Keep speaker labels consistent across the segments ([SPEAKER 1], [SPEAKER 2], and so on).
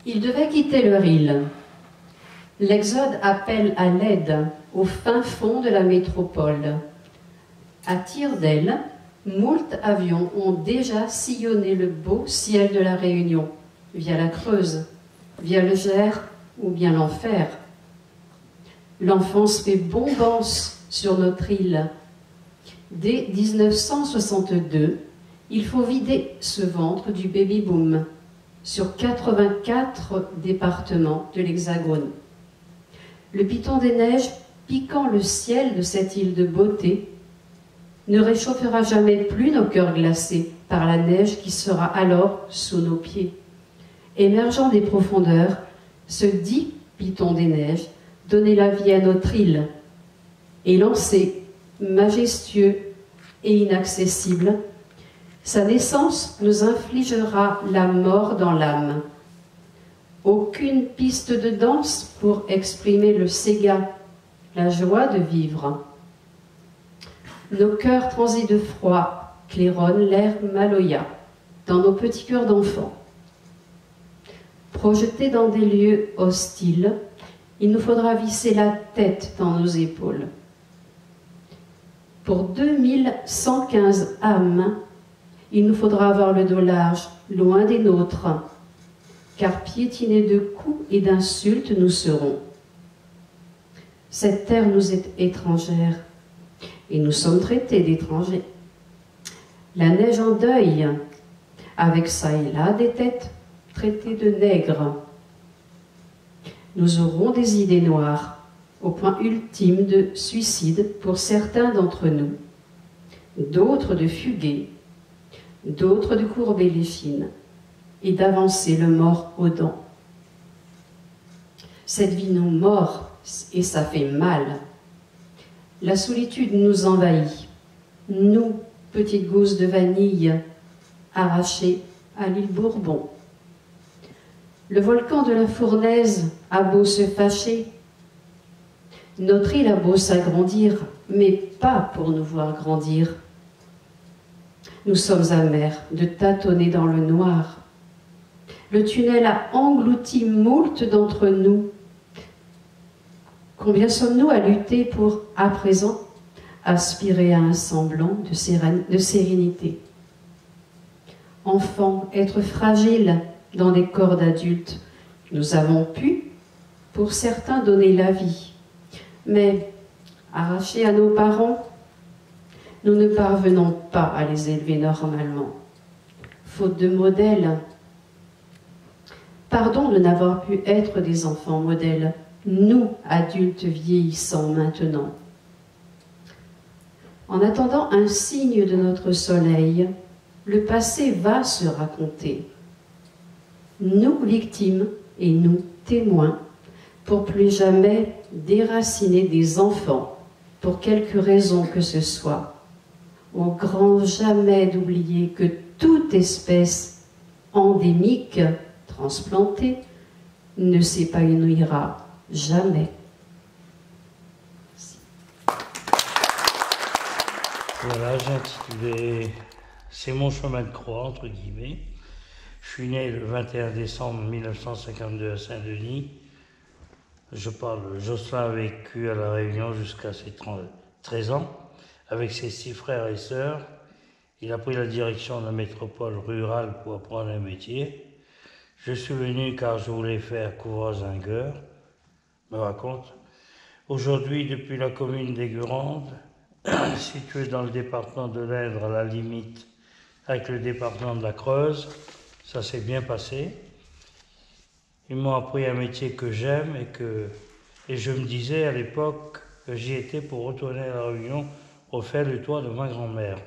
[SPEAKER 1] Ils devaient quitter leur île. L'Exode appelle à l'aide au fin fond de la métropole. À tire d'aile, moult avions ont déjà sillonné le beau ciel de la Réunion, via la Creuse, via le Gers ou bien l'Enfer. L'enfance fait bombance sur notre île. Dès 1962, il faut vider ce ventre du baby-boom sur 84 départements de l'Hexagone. Le piton des neiges, piquant le ciel de cette île de beauté, ne réchauffera jamais plus nos cœurs glacés par la neige qui sera alors sous nos pieds. Émergeant des profondeurs, ce dit piton des neiges donnait la vie à notre île, et lancé, majestueux et inaccessible, sa naissance nous infligera la mort dans l'âme. Aucune piste de danse pour exprimer le séga, la joie de vivre. Nos cœurs transis de froid claironnent l'air maloya dans nos petits cœurs d'enfants. Projetés dans des lieux hostiles, il nous faudra visser la tête dans nos épaules. Pour 2115 âmes, il nous faudra avoir le dos large, loin des nôtres, car piétinés de coups et d'insultes nous serons. Cette terre nous est étrangère, et nous sommes traités d'étrangers. La neige en deuil, avec ça et là des têtes traitées de nègres. Nous aurons des idées noires, au point ultime de suicide pour certains d'entre nous, d'autres de fuguer, d'autres de courber les chines et d'avancer le mort aux dents. Cette vie nous mord et ça fait mal. La solitude nous envahit, nous, petites gousses de vanille, arrachées à l'île Bourbon. Le volcan de la Fournaise a beau se fâcher, notre île a beau s'agrandir, mais pas pour nous voir grandir. Nous sommes amers de tâtonner dans le noir. Le tunnel a englouti moult d'entre nous. Combien sommes-nous à lutter pour, à présent, aspirer à un semblant de sérénité? Enfants, être fragiles dans des corps d'adultes, nous avons pu, pour certains, donner la vie. Mais, arrachés à nos parents, nous ne parvenons pas à les élever normalement, faute de modèles. Pardon de n'avoir pu être des enfants modèles, nous, adultes vieillissants maintenant. En attendant un signe de notre soleil, le passé va se raconter. Nous, victimes, et nous, témoins, pour plus jamais déraciner des enfants, pour quelque raison que ce soit, au grand jamais d'oublier que toute espèce endémique, transplantée, ne s'épanouira jamais. Merci.
[SPEAKER 2] Voilà, j'ai intitulé « C'est mon chemin de croix » entre guillemets. Je suis né le 21 décembre 1952 à Saint-Denis. Jocelyn a vécu à La Réunion jusqu'à ses 13 ans, avec ses 6 frères et sœurs. Il a pris la direction de la métropole rurale pour apprendre un métier. Je suis venu car je voulais faire couvreur-zingueur, me raconte. Aujourd'hui, depuis la commune d'Aiguerandes, située dans le département de l'Indre, à la limite avec le département de la Creuse, ça s'est bien passé. Ils m'ont appris un métier que j'aime et je me disais à l'époque que j'y étais pour retourner à La Réunion, refaire le toit de ma grand-mère.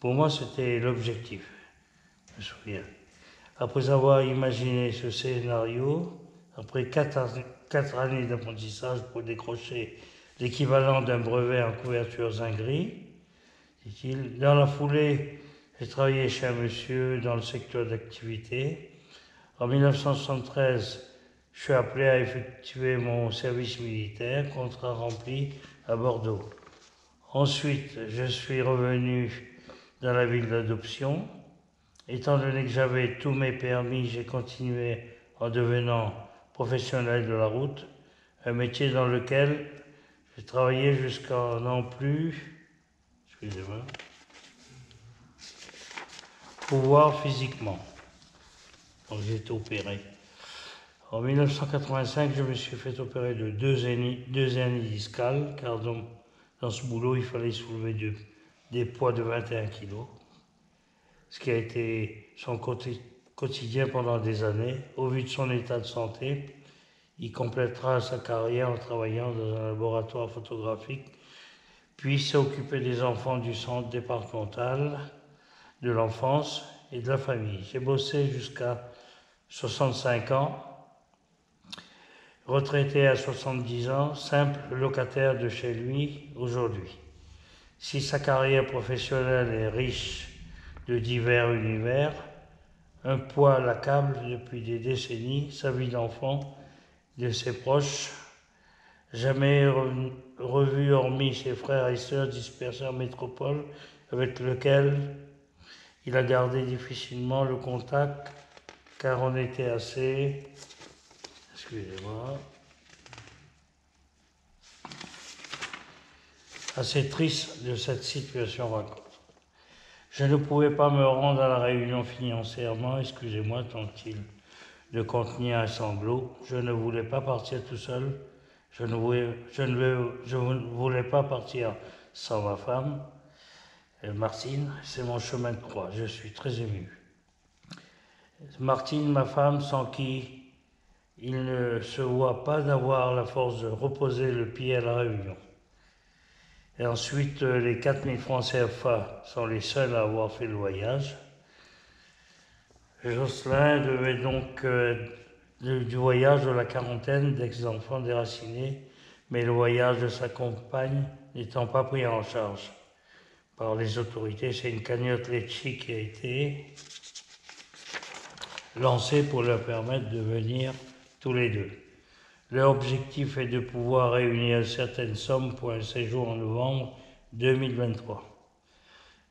[SPEAKER 2] Pour moi, c'était l'objectif, je me souviens. Après avoir imaginé ce scénario, après 4 années d'apprentissage pour décrocher l'équivalent d'un brevet en couverture zinguerie, dit-il, dans la foulée, j'ai travaillé chez un monsieur dans le secteur d'activité. En 1973, je suis appelé à effectuer mon service militaire, contrat rempli à Bordeaux. Ensuite, je suis revenu dans la ville d'adoption. Étant donné que j'avais tous mes permis, j'ai continué en devenant professionnel de la route, un métier dans lequel j'ai travaillé jusqu'à n'en plus, excusez-moi, pouvoir physiquement. Donc j'ai été opéré. En 1985, je me suis fait opérer de deux hernies discales, car dans ce boulot, il fallait soulever des poids de 21 kg, ce qui a été son quotidien pendant des années. Au vu de son état de santé, il complétera sa carrière en travaillant dans un laboratoire photographique, puis s'est occupé des enfants du centre départemental de l'enfance et de la famille. J'ai bossé jusqu'à 65 ans, retraité à 70 ans, simple locataire de chez lui aujourd'hui. Si sa carrière professionnelle est riche de divers univers, un poids l'accable depuis des décennies, sa vie d'enfant, de ses proches, jamais revu hormis ses frères et sœurs dispersés en métropole, avec lesquels il a gardé difficilement le contact, car on était assez, excusez-moi, assez triste de cette situation raconte. Je ne pouvais pas me rendre à la réunion financièrement, excusez-moi, tente-t-il de contenir un sanglot. Je ne voulais pas partir tout seul, je ne voulais pas partir sans ma femme, Martine, c'est mon chemin de croix, je suis très ému. Martine, ma femme, sans qui il ne se voit pas d'avoir la force de reposer le pied à la réunion. Et ensuite, les 4000 francs CFA sont les seuls à avoir fait le voyage. Jocelyn devait donc du voyage de la quarantaine d'ex-enfants déracinés, mais le voyage de sa compagne n'étant pas pris en charge par les autorités. C'est une cagnotte Litchi qui a été lancée pour leur permettre de venir tous les deux. Leur objectif est de pouvoir réunir une certaine somme pour un séjour en novembre 2023.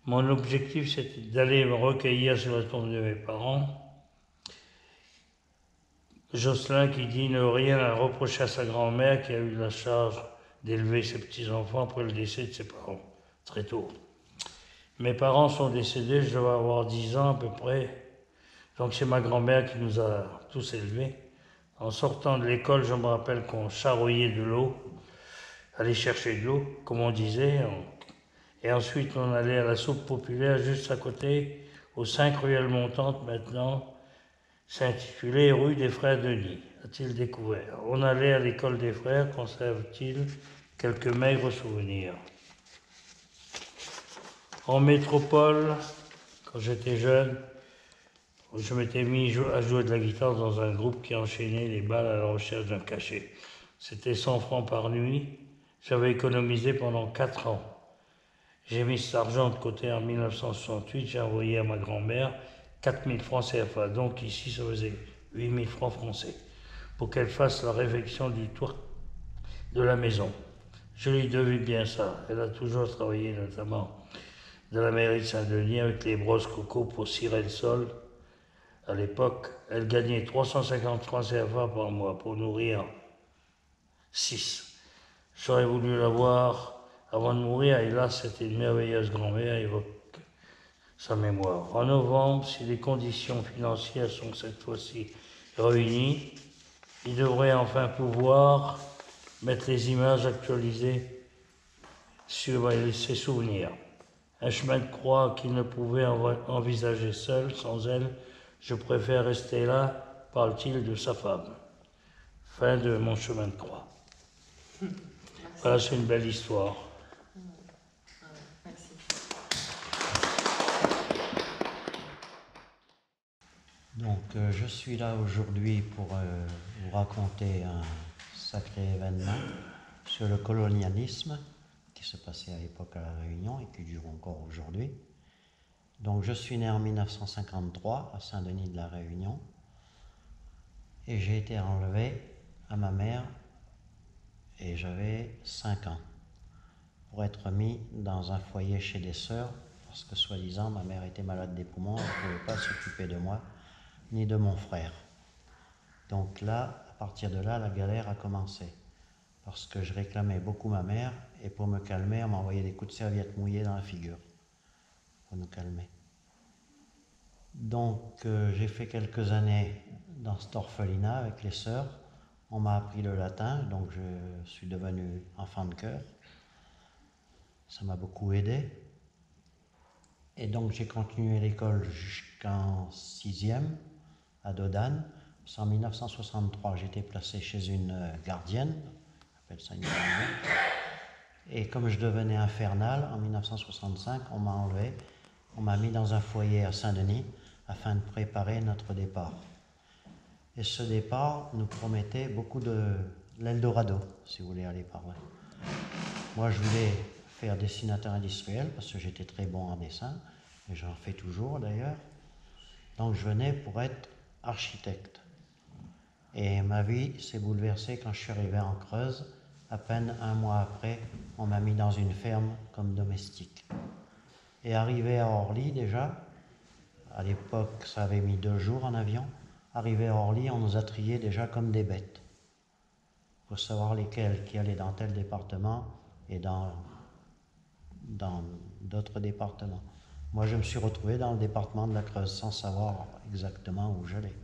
[SPEAKER 2] Mon objectif, c'est d'aller me recueillir sur la tombe de mes parents. Jocelyn qui dit ne rien à reprocher à sa grand-mère qui a eu la charge d'élever ses petits-enfants après le décès de ses parents, très tôt. Mes parents sont décédés, je devais avoir 10 ans à peu près. Donc c'est ma grand-mère qui nous a tous élevés. En sortant de l'école, je me rappelle qu'on charriait de l'eau, aller chercher de l'eau, comme on disait. Et ensuite, on allait à la soupe populaire juste à côté, aux 5 ruelles montantes maintenant. C'est intitulé Rue des Frères Denis, a-t-il découvert. On allait à l'école des frères, conserve-t-il quelques maigres souvenirs. En métropole, quand j'étais jeune, je m'étais mis à jouer de la guitare dans un groupe qui enchaînait les balles à la recherche d'un cachet. C'était 100 francs par nuit. J'avais économisé pendant 4 ans. J'ai mis cet argent de côté en 1968. J'ai envoyé à ma grand-mère 4000 francs CFA. Donc ici, ça faisait 8000 francs français pour qu'elle fasse la réfection du toit de la maison. Je lui devais bien ça. Elle a toujours travaillé notamment dans la mairie de Saint-Denis avec les brosses coco pour cirer le sol. À l'époque, elle gagnait 350 francs CFA par mois pour nourrir 6. J'aurais voulu la voir avant de mourir, et là, c'était une merveilleuse grand-mère, évoque sa mémoire. En novembre, si les conditions financières sont cette fois-ci réunies, il devrait enfin pouvoir mettre les images actualisées sur ses souvenirs. Un chemin de croix qu'il ne pouvait envisager seul, sans elle. Je préfère rester là, parle-t-il de sa femme. Fin de mon chemin de croix. Voilà, c'est une belle histoire.
[SPEAKER 3] Merci.
[SPEAKER 4] Donc, je suis là aujourd'hui pour vous raconter un sacré événement sur le colonialisme qui se passait à l'époque à La Réunion et qui dure encore aujourd'hui. Donc, je suis né en 1953 à Saint-Denis de La Réunion et j'ai été enlevé à ma mère et j'avais 5 ans pour être mis dans un foyer chez des sœurs parce que soi-disant ma mère était malade des poumons, elle ne pouvait pas s'occuper de moi ni de mon frère. Donc là, à partir de là, la galère a commencé. Parce que je réclamais beaucoup ma mère, et pour me calmer, elle m'envoyait des coups de serviette mouillés dans la figure, pour nous calmer. Donc j'ai fait quelques années dans cet orphelinat avec les sœurs. On m'a appris le latin, donc je suis devenu enfant de chœur. Ça m'a beaucoup aidé. Et donc j'ai continué l'école jusqu'en 6e à Dodane. En 1963, j'ai été placé chez une gardienne, on appelle ça une gardienne. Et comme je devenais infernal, en 1965, on m'a enlevé, on m'a mis dans un foyer à Saint-Denis afin de préparer notre départ. Et ce départ nous promettait beaucoup de l'Eldorado, si vous voulez aller par là. Moi, je voulais faire dessinateur industriel parce que j'étais très bon en dessin, et j'en fais toujours d'ailleurs. Donc je venais pour être architecte. Et ma vie s'est bouleversée quand je suis arrivé en Creuse. À peine un mois après, on m'a mis dans une ferme comme domestique. Et arrivé à Orly déjà, à l'époque ça avait mis 2 jours en avion, arrivé à Orly, on nous a triés déjà comme des bêtes, pour savoir lesquels qui allaient dans tel département et dans d'autres départements. Moi je me suis retrouvé dans le département de la Creuse sans savoir exactement où j'allais.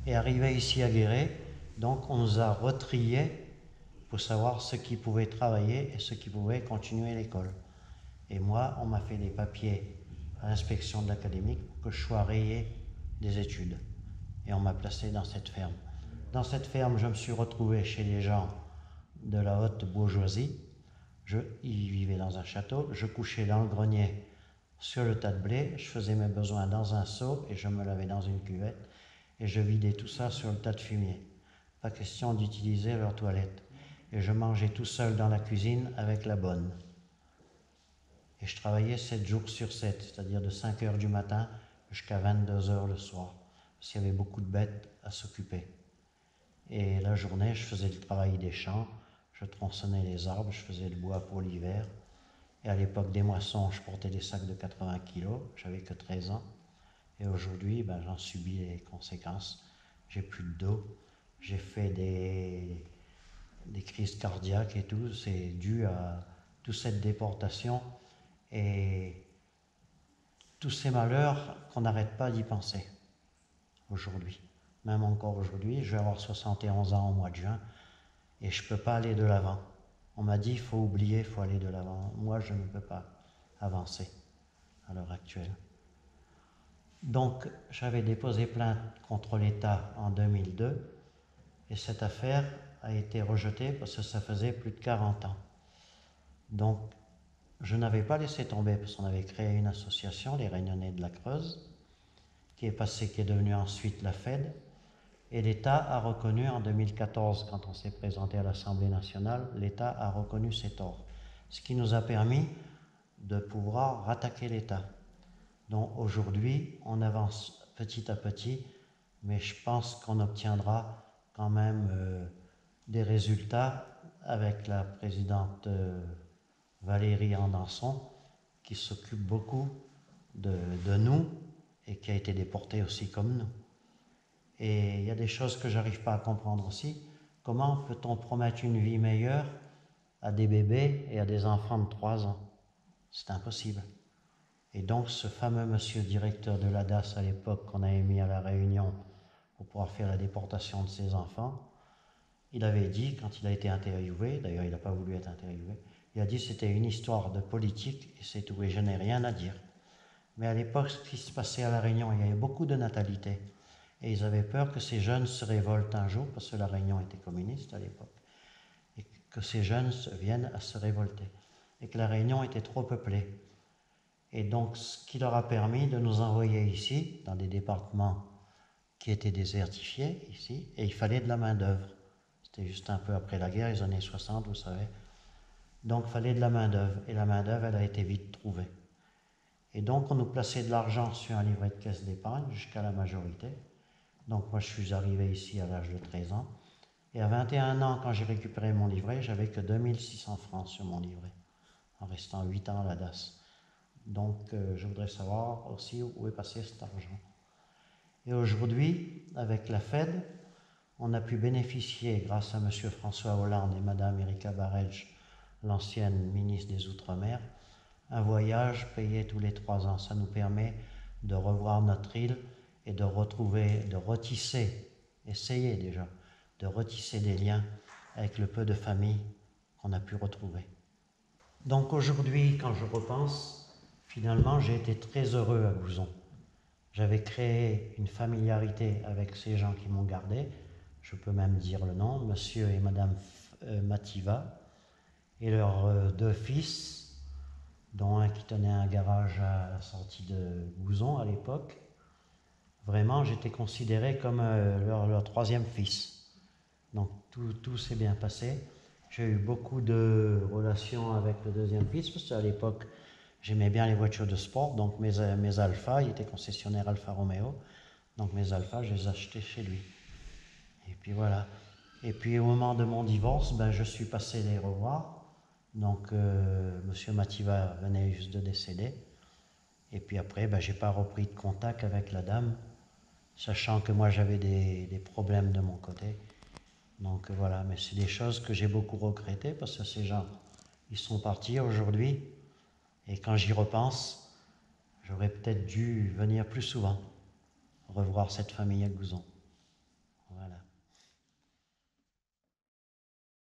[SPEAKER 4] Et arrivé ici à Guéret, donc on nous a retriés pour savoir ceux qui pouvaient travailler et ceux qui pouvaient continuer l'école. Et moi, on m'a fait des papiers à l'inspection de l'académique pour que je sois rayé des études. Et on m'a placé dans cette ferme. Dans cette ferme, je me suis retrouvé chez les gens de la haute bourgeoisie. Ils vivaient dans un château. Je couchais dans le grenier sur le tas de blé. Je faisais mes besoins dans un seau et je me lavais dans une cuvette. Et je vidais tout ça sur le tas de fumier. Pas question d'utiliser leur toilette. Et je mangeais tout seul dans la cuisine avec la bonne. Et je travaillais 7 jours sur 7, c'est-à-dire de 5 heures du matin jusqu'à 22 heures le soir, parce qu'il y avait beaucoup de bêtes à s'occuper. Et la journée, je faisais le travail des champs, je tronçonnais les arbres, je faisais le bois pour l'hiver. Et à l'époque des moissons, je portais des sacs de 80 kilos, j'avais que 13 ans. Et aujourd'hui, j'en subis les conséquences. J'ai plus d'eau, j'ai fait des crises cardiaques et tout. C'est dû à toute cette déportation et tous ces malheurs qu'on n'arrête pas d'y penser aujourd'hui. Même encore aujourd'hui, je vais avoir 71 ans au mois de juin et je ne peux pas aller de l'avant. On m'a dit il faut oublier, il faut aller de l'avant. Moi, je ne peux pas avancer à l'heure actuelle. Donc, j'avais déposé plainte contre l'État en 2002 et cette affaire a été rejetée parce que ça faisait plus de 40 ans. Donc, je n'avais pas laissé tomber parce qu'on avait créé une association, les Réunionnais de la Creuse, qui est devenue ensuite la FED. Et l'État a reconnu en 2014, quand on s'est présenté à l'Assemblée nationale, l'État a reconnu ses torts. Ce qui nous a permis de pouvoir rattaquer l'État. Donc aujourd'hui, on avance petit à petit, mais je pense qu'on obtiendra quand même des résultats avec la présidente Valérie Andanson, qui s'occupe beaucoup de nous et qui a été déportée aussi comme nous. Et il y a des choses que j'arrive pas à comprendre aussi. Comment peut-on promettre une vie meilleure à des bébés et à des enfants de 3 ans? C'est impossible. Et donc ce fameux monsieur directeur de l'ADAS à l'époque qu'on avait mis à la Réunion pour pouvoir faire la déportation de ses enfants, il avait dit, quand il a été interviewé, d'ailleurs il n'a pas voulu être interviewé, il a dit que c'était une histoire de politique et c'est tout, et je n'ai rien à dire. Mais à l'époque, ce qui se passait à la Réunion, il y avait beaucoup de natalité. Et ils avaient peur que ces jeunes se révoltent un jour, parce que la Réunion était communiste à l'époque, et que ces jeunes viennent à se révolter, et que la Réunion était trop peuplée. Et donc, ce qui leur a permis de nous envoyer ici, dans des départements qui étaient désertifiés, ici, et il fallait de la main-d'œuvre. C'était juste un peu après la guerre, les années 60, vous savez. Donc, il fallait de la main-d'œuvre, et la main-d'œuvre, elle a été vite trouvée. Et donc, on nous plaçait de l'argent sur un livret de caisse d'épargne jusqu'à la majorité. Donc, moi, je suis arrivé ici à l'âge de 13 ans. Et à 21 ans, quand j'ai récupéré mon livret, j'avais que 2600 francs sur mon livret, en restant 8 ans à la DAS. Donc, je voudrais savoir aussi où est passé cet argent. Et aujourd'hui, avec la FED, on a pu bénéficier, grâce à M. François Hollande et Mme Erika Barej, l'ancienne ministre des Outre-mer, un voyage payé tous les 3 ans. Ça nous permet de revoir notre île et de retrouver, de retisser, essayer déjà, de retisser des liens avec le peu de famille qu'on a pu retrouver. Donc aujourd'hui, quand je repense, finalement, j'ai été très heureux à Gouzon. J'avais créé une familiarité avec ces gens qui m'ont gardé, je peux même dire le nom, monsieur et madame Mativa, et leurs 2 fils, dont un qui tenait un garage à la sortie de Gouzon à l'époque. Vraiment, j'étais considéré comme leur 3e fils. Donc tout s'est bien passé. J'ai eu beaucoup de relations avec le 2e fils, parce qu'à l'époque, j'aimais bien les voitures de sport, donc mes Alphas, il était concessionnaire Alfa Romeo, donc mes Alphas, je les achetais chez lui. Et puis voilà. Et puis au moment de mon divorce, ben, je suis passé les revoir. Donc monsieur Mativa venait juste de décéder. Et puis après, ben, j'ai pas repris de contact avec la dame, sachant que moi j'avais des problèmes de mon côté. Donc voilà, mais c'est des choses que j'ai beaucoup regrettées parce que ces gens, ils sont partis aujourd'hui. Et quand j'y repense, j'aurais peut-être dû venir plus souvent revoir cette famille à Gouzon.